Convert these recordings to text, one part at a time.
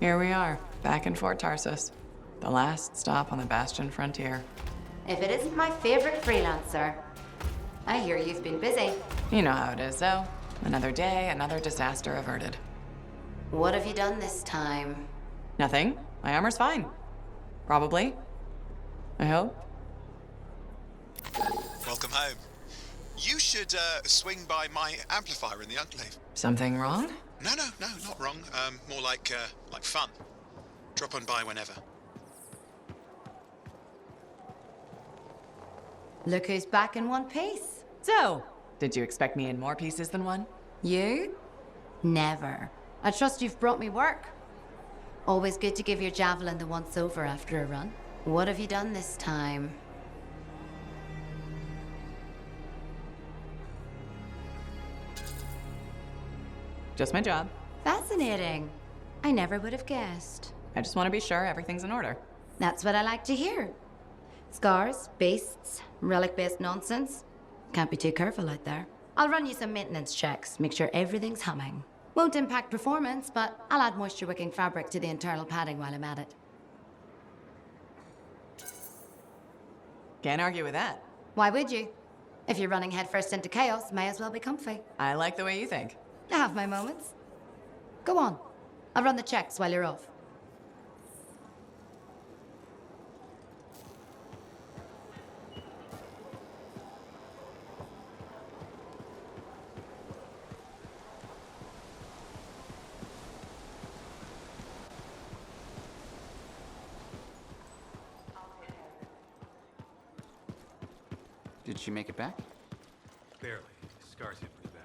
Here we are, back in Fort Tarsis. The last stop on the Bastion frontier. If it isn't my favorite freelancer. I hear you've been busy. You know how it is, though. Another day, another disaster averted. What have you done this time? Nothing. My armor's fine. Probably. I hope. Welcome home. You should swing by my amplifier in the Enclave. Something wrong? No, not wrong. More like fun. Drop on by whenever. Look who's back in one piece. So, did you expect me in more pieces than one? You? Never. I trust you've brought me work. Always good to give your javelin the once-over after a run. What have you done this time? Just my job. Fascinating. I never would have guessed. I just want to be sure everything's in order. That's what I like to hear. Scars, beasts, relic-based nonsense. Can't be too careful out there. I'll run you some maintenance checks, make sure everything's humming. Won't impact performance, but I'll add moisture-wicking fabric to the internal padding while I'm at it. Can't argue with that. Why would you? If you're running headfirst into chaos, may as well be comfy. I like the way you think. I have my moments. Go on. I'll run the checks while you're off. Did she make it back? Barely. Scars hit pretty bad.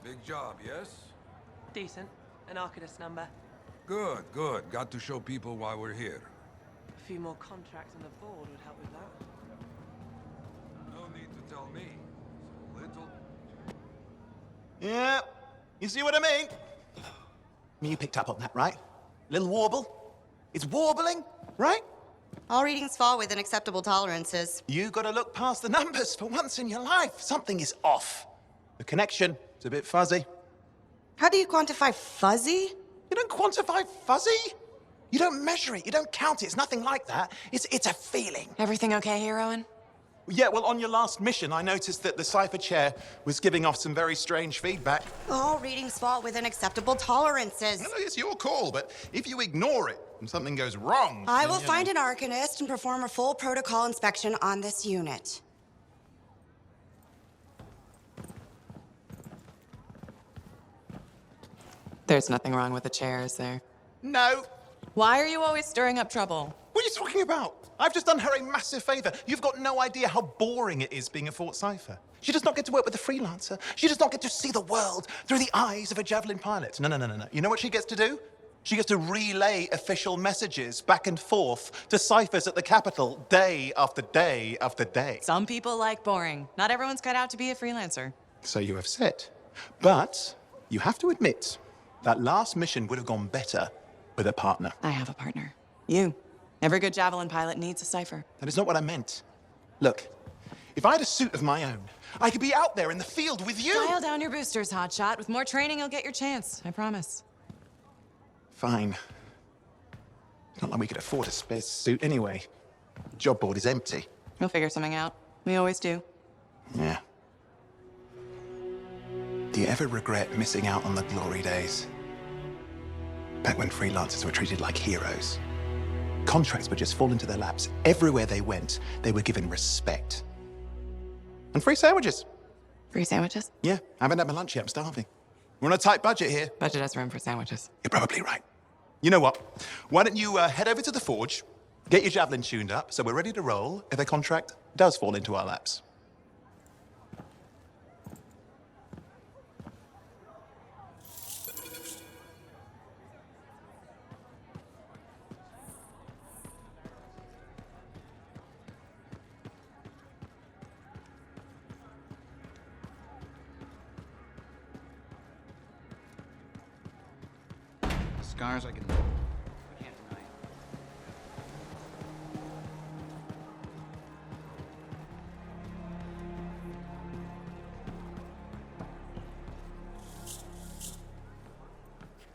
Big job, yes? Decent. An Arcanist number. Good, good. Got to show people why we're here. A few more contracts on the board would help with that. No need to tell me. Little... Yeah, you see what I mean? You picked up on that, right? Little warble? It's warbling, right? All readings fall within acceptable tolerances. You gotta look past the numbers for once in your life. Something is off. The connection is a bit fuzzy. How do you quantify fuzzy? You don't quantify fuzzy? You don't measure it, you don't count it, it's nothing like that. It's a feeling. Everything okay here, Owen? Yeah, well, on your last mission, I noticed that the cipher chair was giving off some very strange feedback. All readings fall within acceptable tolerances. No, it's your call, but if you ignore it and something goes wrong... I then, will you find know. an Arcanist and perform a full protocol inspection on this unit. There's nothing wrong with the chair, is there? No. Why are you always stirring up trouble? What are you talking about? I've just done her a massive favor. You've got no idea how boring it is being a Fort Cipher. She does not get to work with a freelancer. She does not get to see the world through the eyes of a javelin pilot. No. You know what she gets to do? She gets to relay official messages back and forth to ciphers at the capital day after day after day. Some people like boring. Not everyone's cut out to be a freelancer. So you have said. But you have to admit, that last mission would have gone better with a partner. I have a partner. You. Every good javelin pilot needs a cipher. That is not what I meant. Look, if I had a suit of my own, I could be out there in the field with you. Dial down your boosters, hotshot. With more training, you'll get your chance. I promise. Fine. It's not like we could afford a spare suit anyway. The job board is empty. We'll figure something out. We always do. Yeah. Do you ever regret missing out on the glory days? Back when freelancers were treated like heroes. Contracts would just fall into their laps. Everywhere they went, they were given respect. And free sandwiches. Free sandwiches? Yeah, I haven't had my lunch yet. I'm starving. We're on a tight budget here. Budget has room for sandwiches. You're probably right. You know what? Why don't you head over to the forge, get your javelin tuned up, so we're ready to roll if a contract does fall into our laps. Scars I can't deny.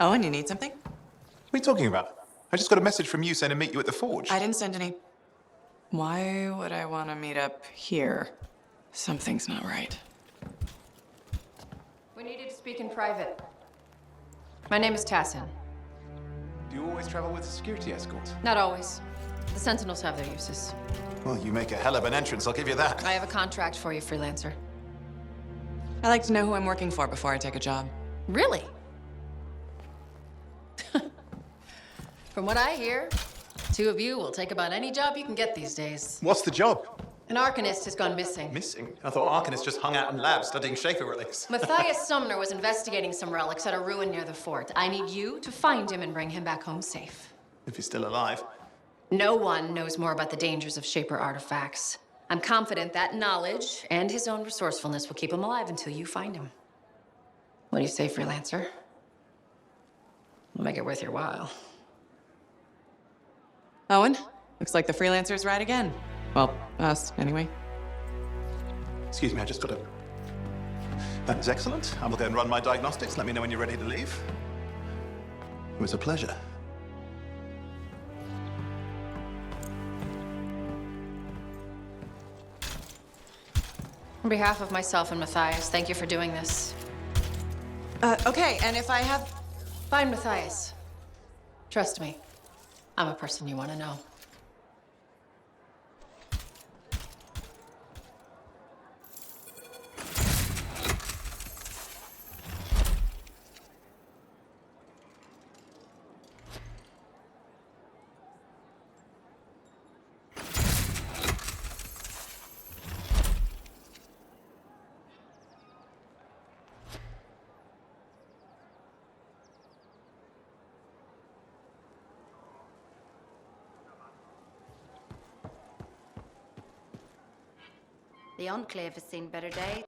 Owen, you need something? What are you talking about? I just got a message from you saying to meet you at the forge. I didn't send any. Why would I want to meet up here? Something's not right. We needed to speak in private. My name is Tassin. Do you always travel with a security escort? Not always. The Sentinels have their uses. Well, you make a hell of an entrance, I'll give you that. I have a contract for you, freelancer. I like to know who I'm working for before I take a job. Really? From what I hear, two of you will take about any job you can get these days. What's the job? An Arcanist has gone missing. Missing? I thought Arcanists just hung out in labs studying Schaefer relics. Matthias Sumner was investigating some relics at a ruin near the fort. I need you to find him and bring him back home safe. If he's still alive. No one knows more about the dangers of Shaper artifacts. I'm confident that knowledge and his own resourcefulness will keep him alive until you find him. What do you say, freelancer? We'll make it worth your while. Owen, looks like the freelancer's right again. Well, us, anyway. Excuse me, I just got a... That is excellent. I will go and run my diagnostics. Let me know when you're ready to leave. It was a pleasure. On behalf of myself and Matthias, thank you for doing this. Okay, and if I have... Find Matthias. Trust me, I'm a person you want to know. The Enclave has seen better days.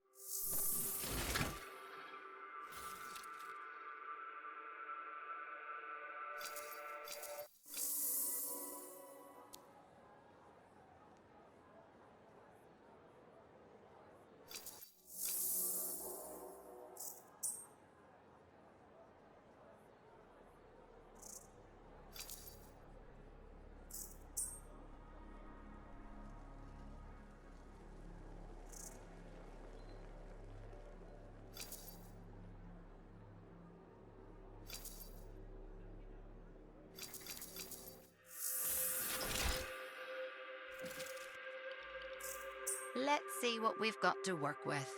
Let's see what we've got to work with.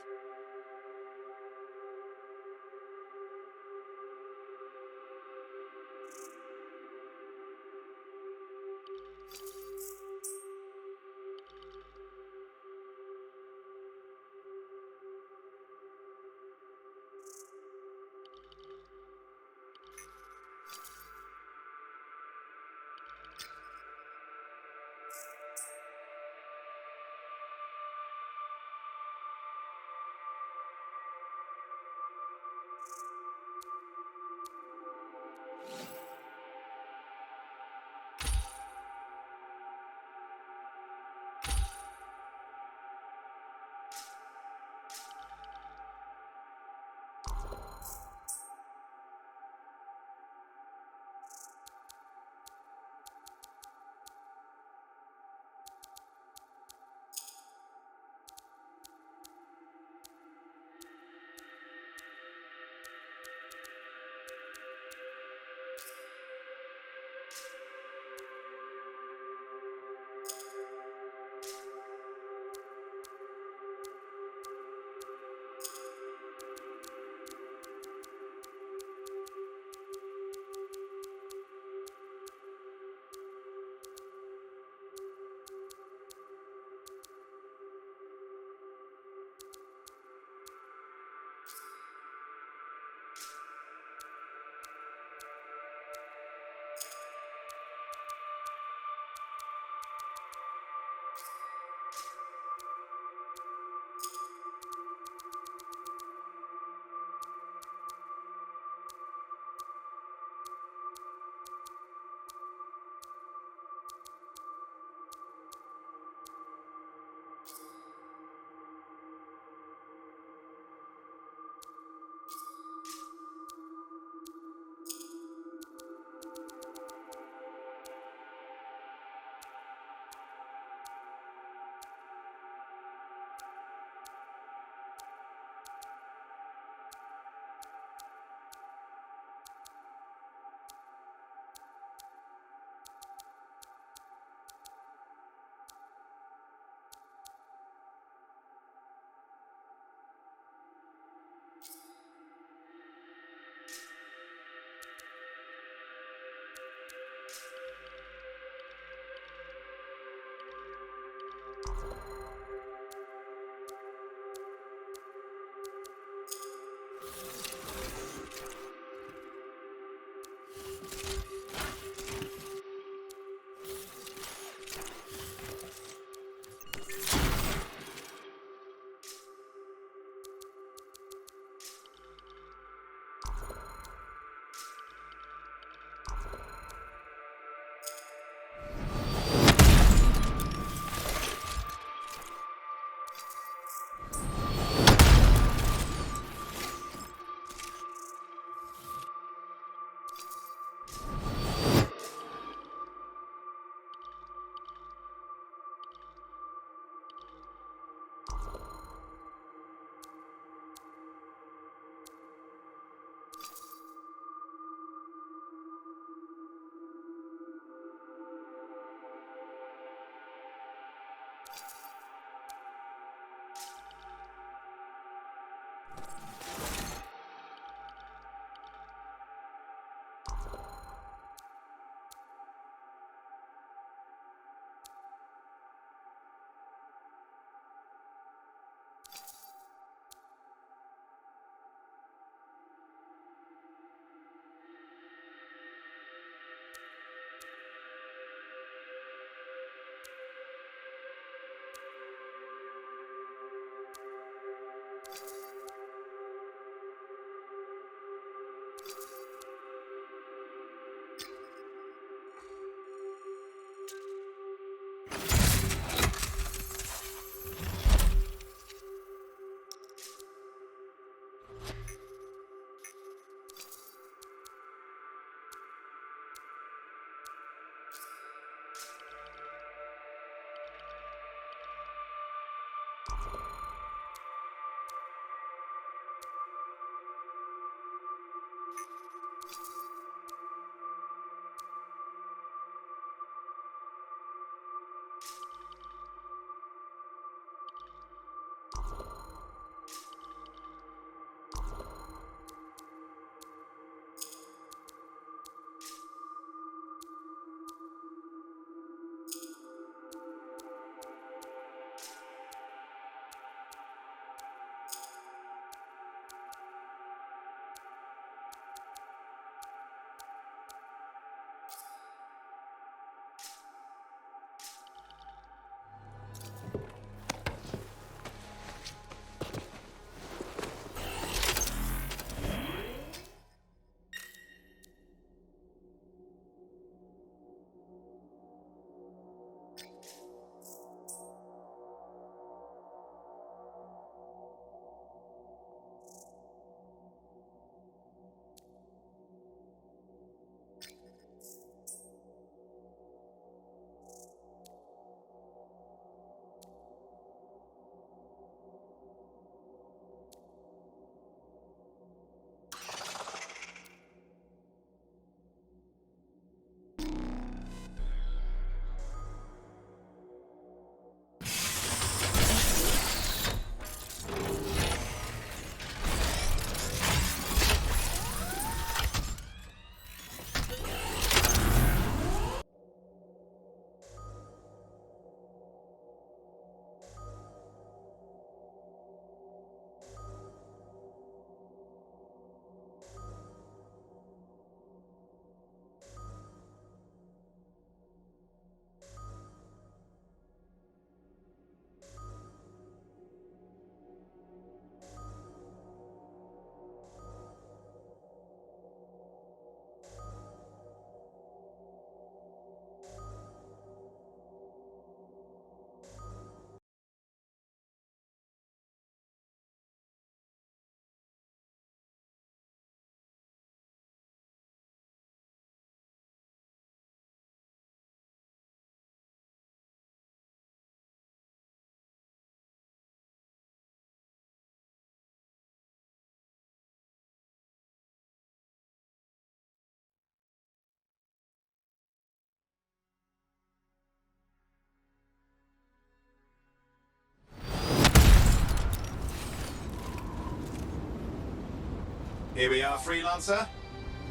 Here we are, freelancer.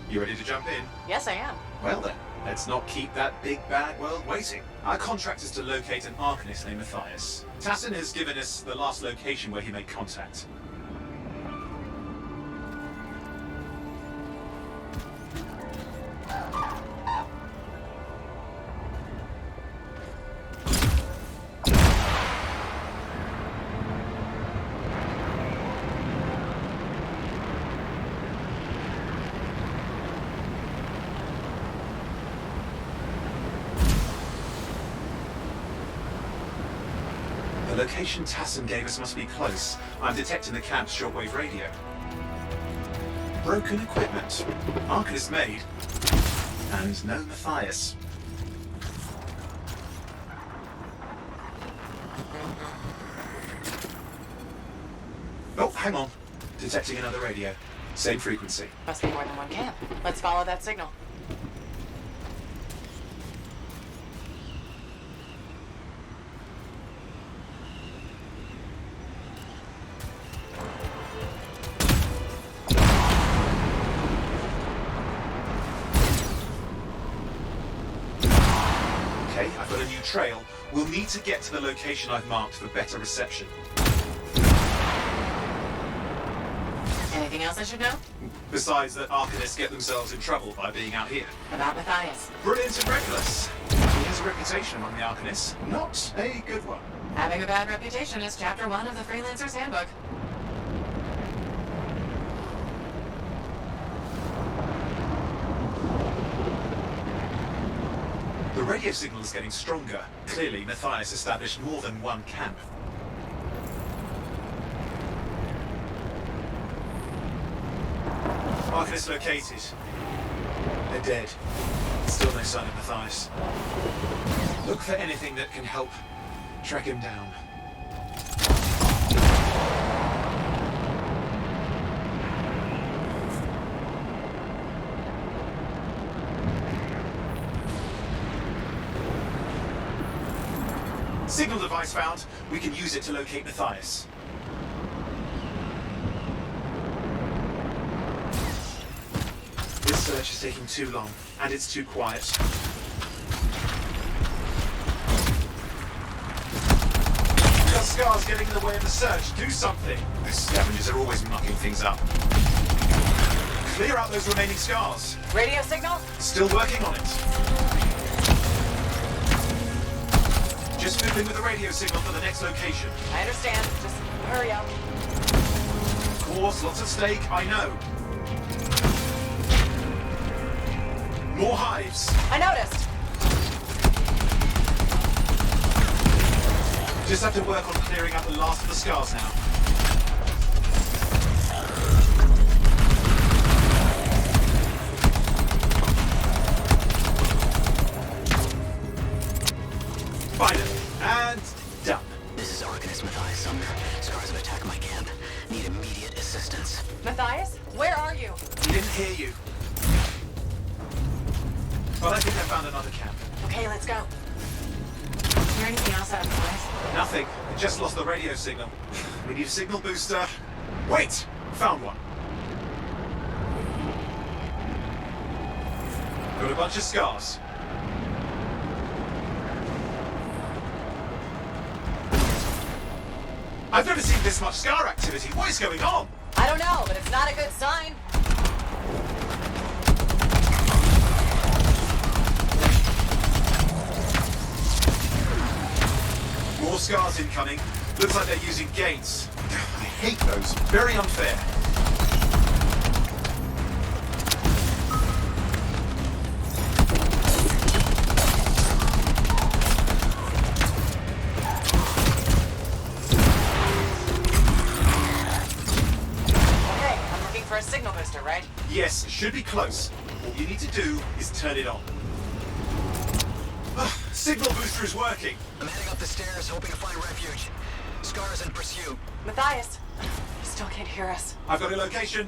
You ready to jump in? Yes, I am. Well then, let's not keep that big bad world waiting. Our contract is to locate an Arcanist named Matthias. Tassin has given us the last location where he made contact. The location Tassin gave us must be close. I'm detecting the camp's shortwave radio. Broken equipment. Arcanist made. And no Matthias. Oh, hang on. Detecting another radio. Same frequency. Must be more than one camp. Let's follow that signal. trail, we'll need to get to the location I've marked for better reception. Anything else I should know? Besides that Arcanists get themselves in trouble by being out here. About Matthias. Brilliant and reckless. He has a reputation among the Arcanists. Not a good one. Having a bad reputation is chapter 1 of the Freelancer's Handbook. The radio signal is getting stronger. Clearly, Matthias established more than one camp. Arcanist located. They're dead. Still no sign of Matthias. Look for anything that can help track him down. Signal device found. We can use it to locate Matthias. This search is taking too long, and it's too quiet. We've got scars getting in the way of the search. Do something. Those scavengers are always mucking things up. Clear out those remaining scars. Radio signal? Still working on it. Just fiddling with the radio signal for the next location. I understand. Just hurry up. Of course, lots at stake, I know. More hives. I noticed. Just have to work on clearing out the last of the scars now. Finally. And done. This is Arcanist Matthias Sumner. Scars have attacked my camp. Need immediate assistance. Matthias, where are you? He didn't hear you. But I think I found another camp. Okay, let's go. Is there anything else out of place? Nothing. We just lost the radio signal. We need a signal booster. Wait! Found one. Got a bunch of scars. I've never seen this much scar activity. What is going on? I don't know, but it's not a good sign. More scars incoming. Looks like they're using gates. I hate those. Very unfair. Okay, I'm looking for a signal booster, right? Yes, should be close. All you need to do is turn it on. Signal booster is working. I'm heading up the stairs, hoping to find refuge. Scars in pursuit. Matthias, you still can't hear us. I've got a location.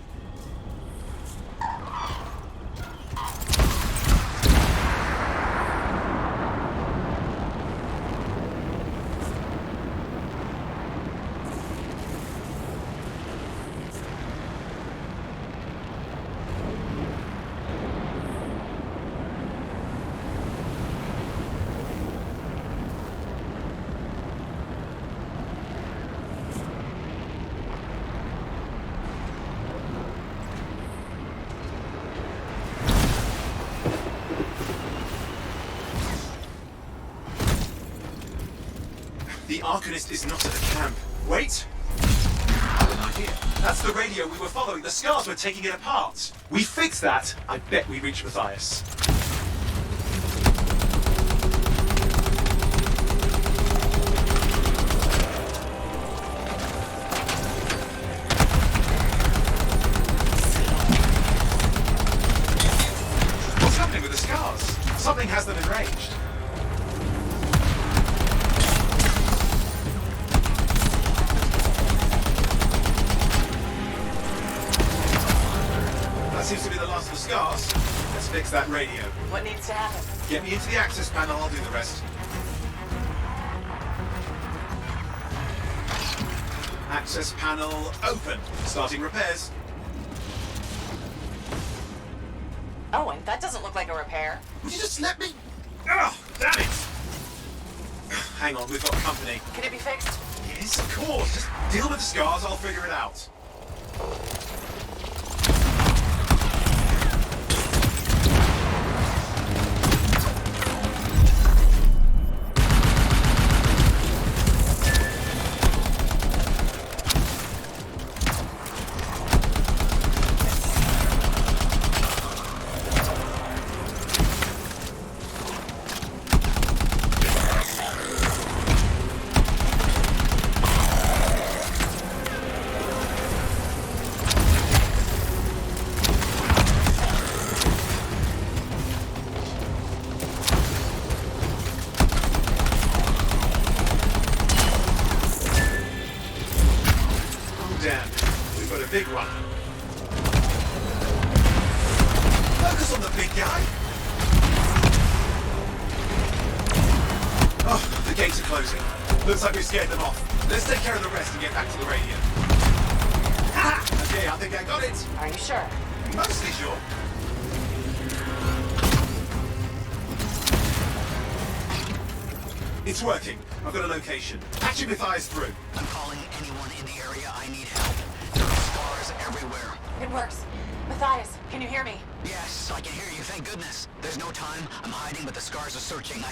The Arcanist is not at the camp. Wait! I have an idea. That's the radio we were following. The scars were taking it apart. We fix that. I bet we reach Matthias. What's happening with the scars? Something has them enraged. Seems to be the last of the scars. Let's fix that radio. What needs to happen? Get me into the access panel, I'll do the rest. Access panel open. Starting repairs. Oh, and that doesn't look like a repair. Would you just let me... Oh, damn it! hang on, we've got company. Can it be fixed? Yes, of course. Just deal with the scars, I'll figure it out. Damn, we've got a big one. Focus on the big guy. Oh, the gates are closing. Looks like we've scared them off. Let's take care of the rest and get back to the radio. Ah! Okay, I think I got it. Are you sure? Mostly sure. It's working. I've got a location. Patching Matthias through. I'm calling anyone in the area. I need help. There are scars everywhere. It works. Matthias, can you hear me? Yes, I can hear you, thank goodness. There's no time. I'm hiding, but the scars are searching.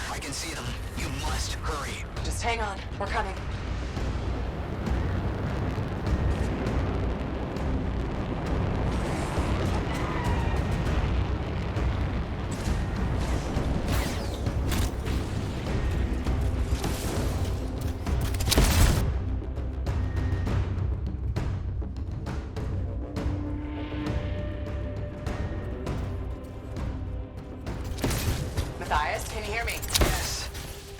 I can see them. You must hurry. Just hang on. We're coming. Matthias, can you hear me? Yes,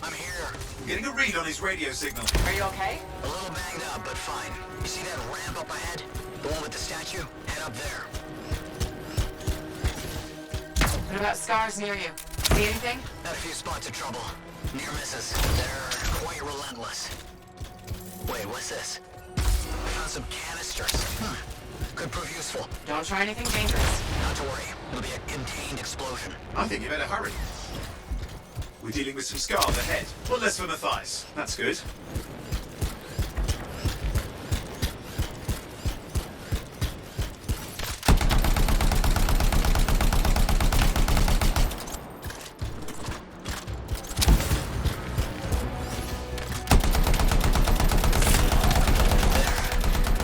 I'm here. Getting a read on his radio signal. Are you okay? A little banged up, but fine. You see that ramp up ahead? The one with the statue? Head up there. What about scars near you? See anything? Had a few spots of trouble. Near misses. They're quite relentless. Wait, what's this? I found some canisters. Could prove useful. Don't try anything dangerous. Not to worry. It'll be a contained explosion. I think you better hurry. We're dealing with some scars ahead. One less for Matthias. That's good.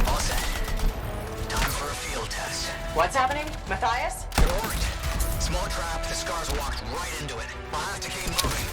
All set. Time for a field test. What's happening? Matthias? It worked. Small trap, the scars walked right into it. I'll have to keep moving.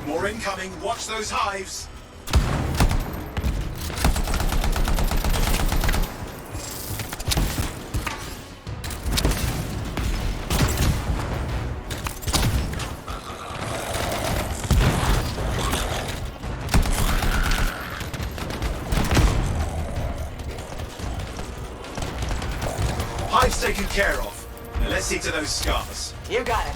More incoming. Watch those hives. Hives taken care of. Now let's see to those scars. You got it.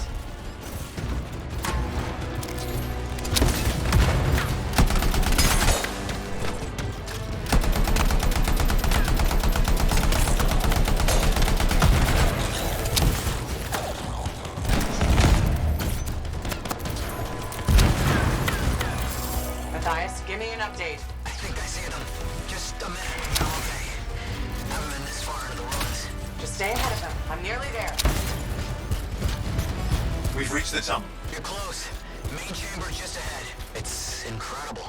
Matthias, give me an update. I think I see them. Just a minute. I'm okay. Haven't been this far into the ruins. Just stay ahead of them. I'm nearly there. We've reached the tunnel. You're close. Main chamber just ahead. It's incredible.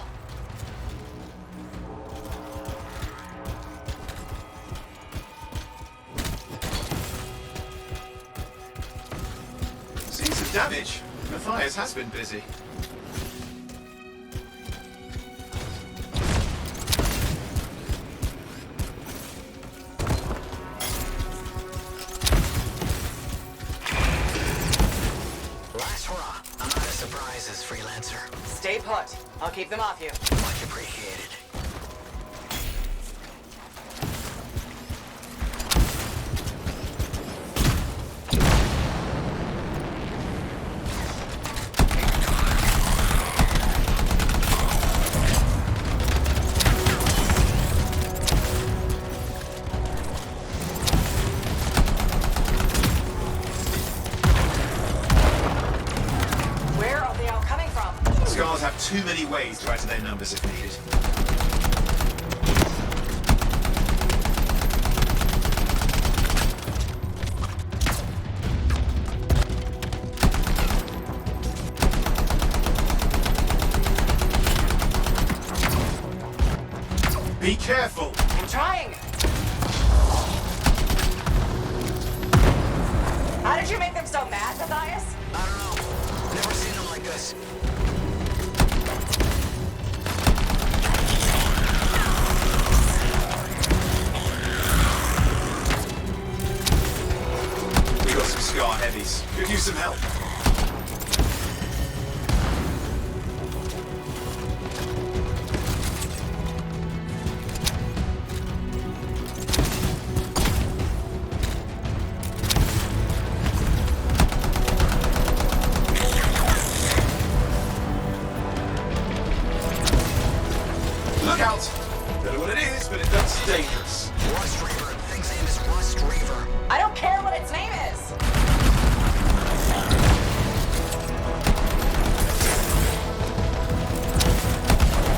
Seen some damage. Matthias has been busy. Last hurrah. I'm out of surprises, freelancer. Stay put. I'll keep them off you. Much appreciated. too many ways to add to their numbers if needed. Be careful! I'm trying. How did you make them so mad, Matthias? I don't know. Never seen them like this. We got some Scar heavies. Could use some help. Look out! Don't know what it is, but it does seem dangerous. Rust Reaver. Thing's name is Rust Reaver. I don't care what its name is.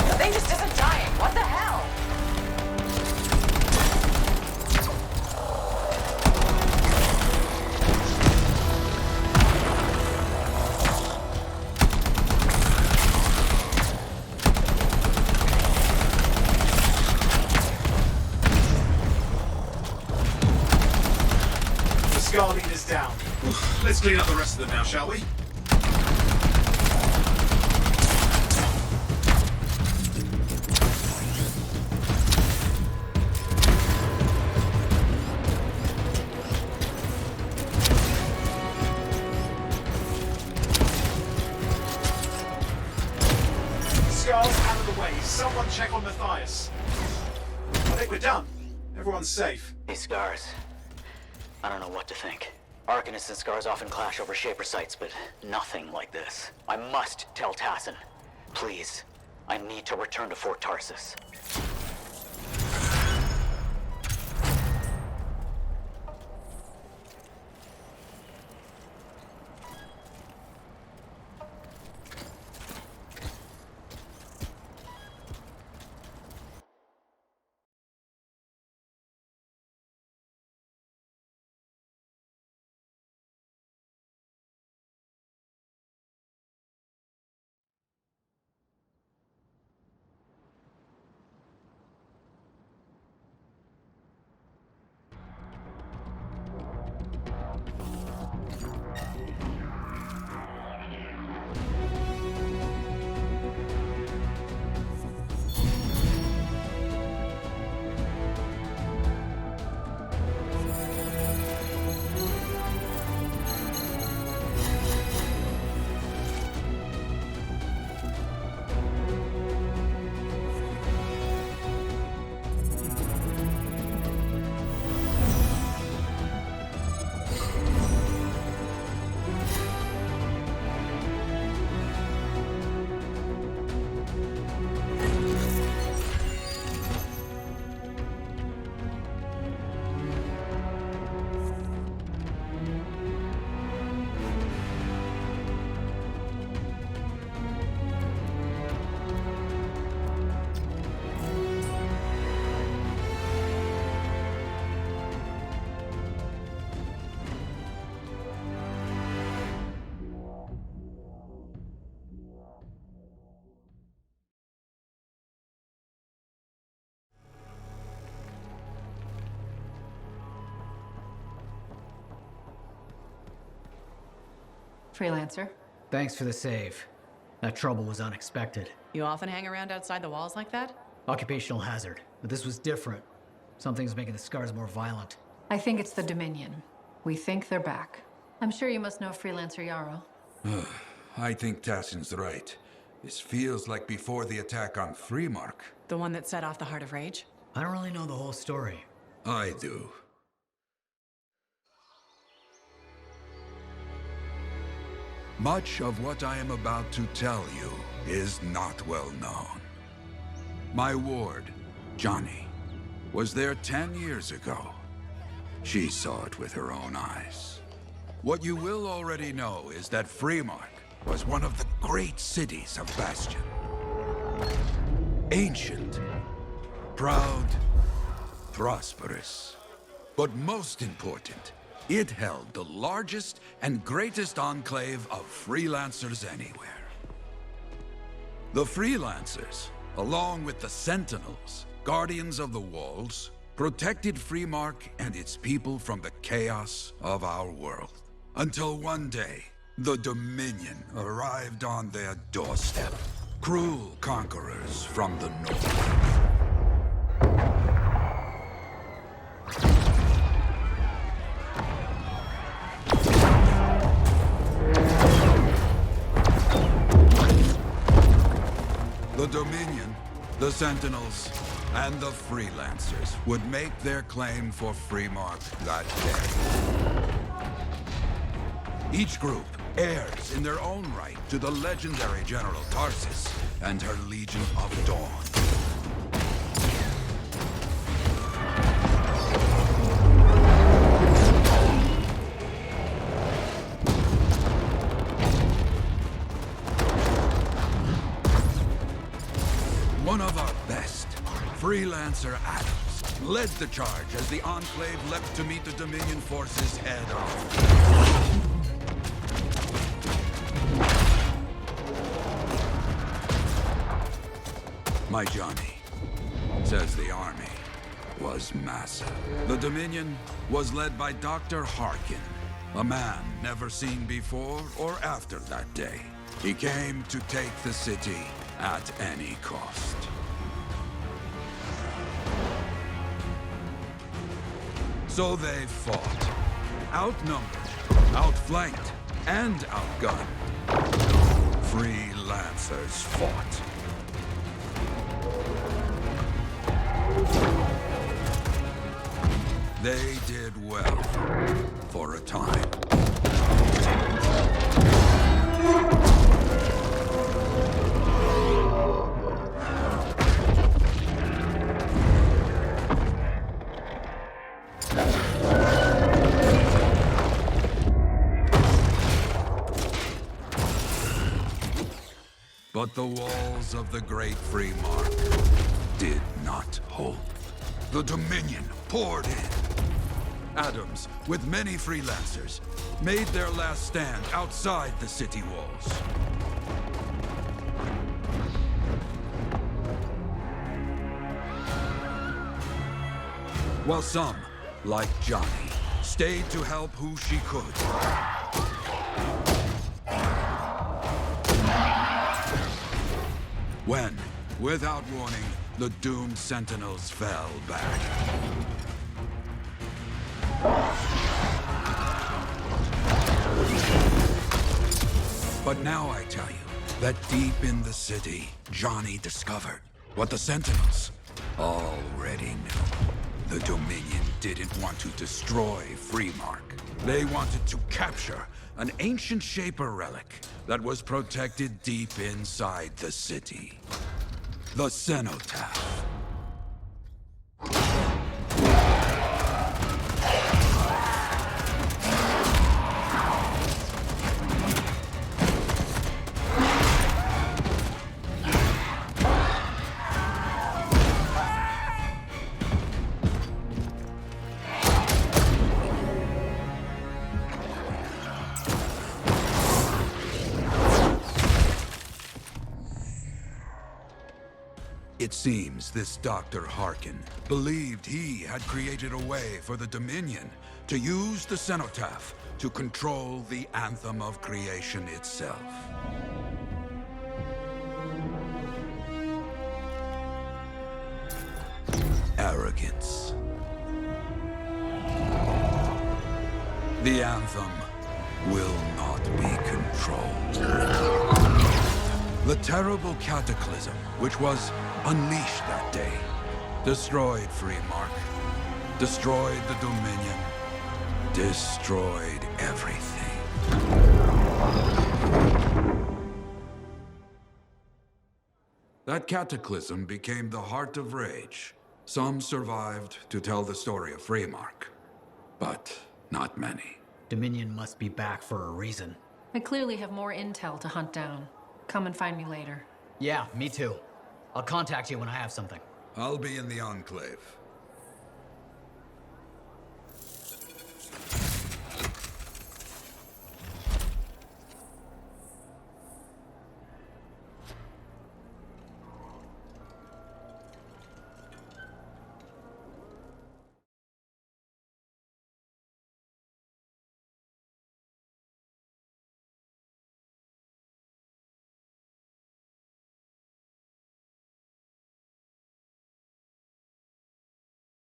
The thing just isn't dying. What the hell? The Scar leader's down. Let's clean up the rest of them now, shall we? Scar's out of the way. Someone check on Matthias. I think we're done. Everyone's safe. These scars. I don't know what to think. Arcanists and scars often clash over Shaper sites, but nothing like this. I must tell Tassin. Please. I need to return to Fort Tarsus. Freelancer. Thanks for the save. That trouble was unexpected. You often hang around outside the walls like that? Occupational hazard, but this was different. Something's making the scars more violent. I think it's the Dominion. We think they're back. I'm sure you must know Freelancer Yarrow. I think Tassin's right. This feels like before the attack on Freemark. The one that set off the Heart of Rage? I don't really know the whole story. I do. Much of what I am about to tell you is not well known. My ward, Johnny, was there 10 years ago. She saw it with her own eyes. What you will already know is that Freemark was one of the great cities of Bastion. Ancient, proud, prosperous. But most important, it held the largest and greatest enclave of freelancers anywhere. The freelancers, along with the Sentinels, guardians of the walls, protected Freemark and its people from the chaos of our world. Until one day, the Dominion arrived on their doorstep. Cruel conquerors from the north. The Dominion, the Sentinels, and the Freelancers would make their claim for Freemark that day. Each group heirs in their own right to the legendary General Tarsis and her Legion of Dawn. One of our best, Freelancer Adams, led the charge as the Enclave leapt to meet the Dominion forces head-on. My Johnny says the army was massive. The Dominion was led by Dr. Harkin, a man never seen before or after that day. He came to take the city at any cost. So they fought, outnumbered, outflanked, and outgunned. Freelancers fought. They did well, for a time. But the walls of the Great Freemark did not hold. The Dominion poured in. Adams, with many freelancers, made their last stand outside the city walls. While some, like Johnny, stayed to help who she could. When, without warning, the doomed Sentinels fell back. But now I tell you that deep in the city, Johnny discovered what the Sentinels already knew. The Dominion didn't want to destroy Freemark. They wanted to capture an ancient Shaper relic that was protected deep inside the city. The Cenotaph. It seems this Dr. Harkin believed he had created a way for the Dominion to use the Cenotaph to control the Anthem of creation itself. Arrogance. The Anthem will not be controlled. The terrible cataclysm, which was unleashed that day, destroyed Freemark, destroyed the Dominion, destroyed everything. That cataclysm became the heart of rage. Some survived to tell the story of Freemark, but not many. Dominion must be back for a reason. I clearly have more intel to hunt down. Come and find me later. Yeah, me too. I'll contact you when I have something. I'll be in the Enclave.